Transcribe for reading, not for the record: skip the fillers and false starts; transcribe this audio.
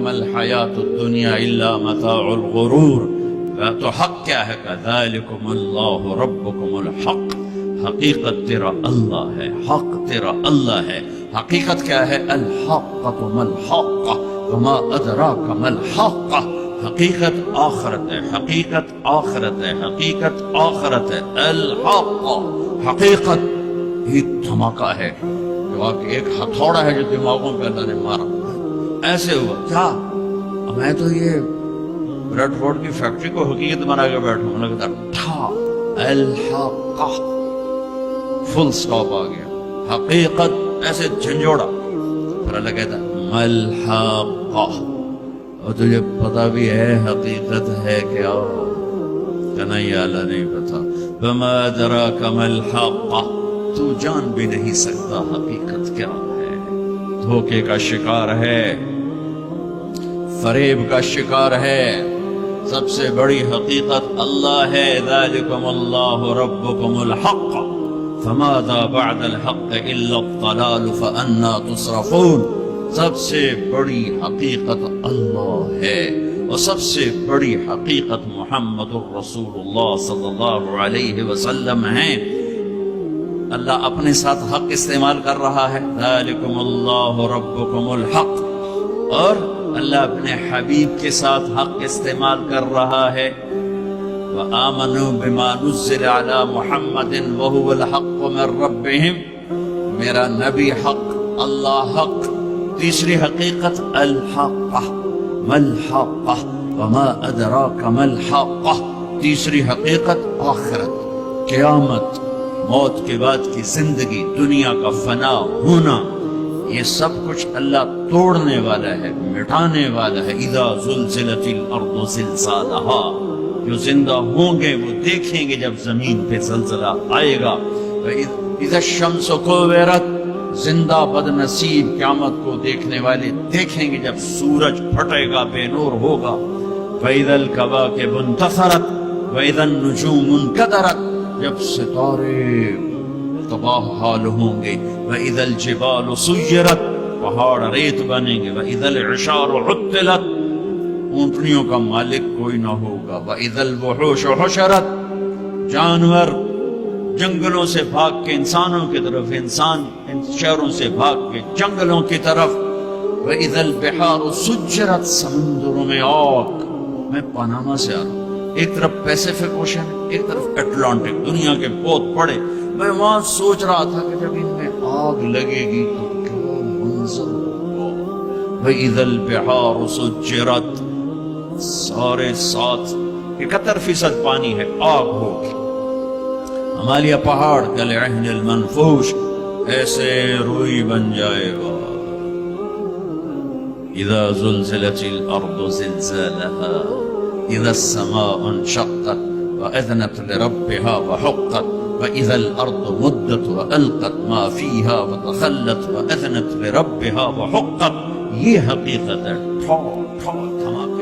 مل حیات الدنیا الا متاع الغرور. تو حق کیا ہے کہ ذالکم اللہ ربکم الحق، حقیقت تیرا اللہ ہے، حق تیرا اللہ ہے. حقیقت کیا ہے؟ الحق مل حق وما ادراک مل حق. حقیقت آخرت ہے، حقیقت آخرت ہے، حقیقت آخرت ہے. الحق حقیقت ہی دھماکہ ہے، جو کہ ایک ہتھوڑا ہے جو دماغوں پہ اللہ نے مارا. ایسے ہوا کیا میں تو یہ بریڈ فورڈ کی فیکٹری کو حقیقت بنا کے بیٹھوں. انہوں نے کہا ٹھا الحق، فل سٹاپ آ گیا. حقیقت ایسے جھنجھوڑا. پھر اللہ کہتا ملحق، اور تجھے پتا بھی ہے حقیقت ہے کیا؟ کہ نہیں اللہ نہیں پتا. وما ادراک ملحق، تو جان بھی نہیں سکتا حقیقت کیا ہے. دھوکے کا شکار ہے، فریب کا شکار ہے. سب سے بڑی حقیقت اللہ ہے. ذالکم اللہ ربکم الحق فماذا بعد الحق الا الضلال فانا تصرفون. سب سے بڑی حقیقت اللہ ہے، اور سب سے بڑی حقیقت محمد الرسول اللہ صلی اللہ علیہ وسلم ہے. اللہ اپنے ساتھ حق استعمال کر رہا ہے، ذالکم اللہ ربکم الحق، اور اللہ اپنے حبیب کے ساتھ حق استعمال کر رہا ہے. وآمنوا بما نزل على محمد وهو الحق من ربهم، میرا نبی حق، اللہ حق. تیسری حقیقت الحق ملحق وما ادراک ملحق. تیسری حقیقت آخرت، قیامت، موت کے بعد کی زندگی، دنیا کا فنا ہونا. یہ سب کچھ اللہ توڑنے والا ہے، مٹانے والا ہے. اذا زلزلت الارض زلزالها، جو زندہ ہوں گے وہ دیکھیں گے جب زمین پہ زلزلہ آئے گا. اذا الشمس كورت، زندہ بد نصیب قیامت کو دیکھنے والے دیکھیں گے جب سورج پھٹے گا، بے نور ہوگا. فاذا الكواكب انتثرت واذا النجوم انكدرت، جب ستارے تباہ حال ہوں گے. وَإِذَا الْجِبَالُ سُيِّرَتْ، پہاڑ ریت بنیں گے. وَإِذَا الْعِشَارُ عُطِّلَتْ، اونٹنیوں کا مالک کوئی نہ ہوگا. وَإِذَا الْوُحُوشُ حُشِرَتْ، جانور جنگلوں سے بھاگ کے انسانوں کی طرف، انسان شہروں سے بھاگ کے جنگلوں کی طرف. وَإِذَا الْبِحَارُ سُجِّرَتْ، سمندروں میں آگ. میں پاناما سے آ رہا ہوں، ایک طرف پیسیفک اوشن، ایک طرف اٹلانٹک، دنیا کے بہت بڑے. میں وہاں سوچ رہا تھا کہ جب ان میں آگ لگے گی تو کیا منظر ہوگا. وَإِذَا الْبِحَارُ سُجِّرَتْ، سارے 71% پانی ہے، آگ ہوگی. ہمالیہ پہاڑ کالعہن المنفوش، ایسے روئی بن جائے گا. اذا زلزلت الارض زلزالها اذا السماء انشقت واذنت لربها وحقت واذا الارض مدت والقت ما فيها وتخلت واذنت لربها وحقت. یہ حقیقت ہے. ٹھا ٹھا دھماکہ.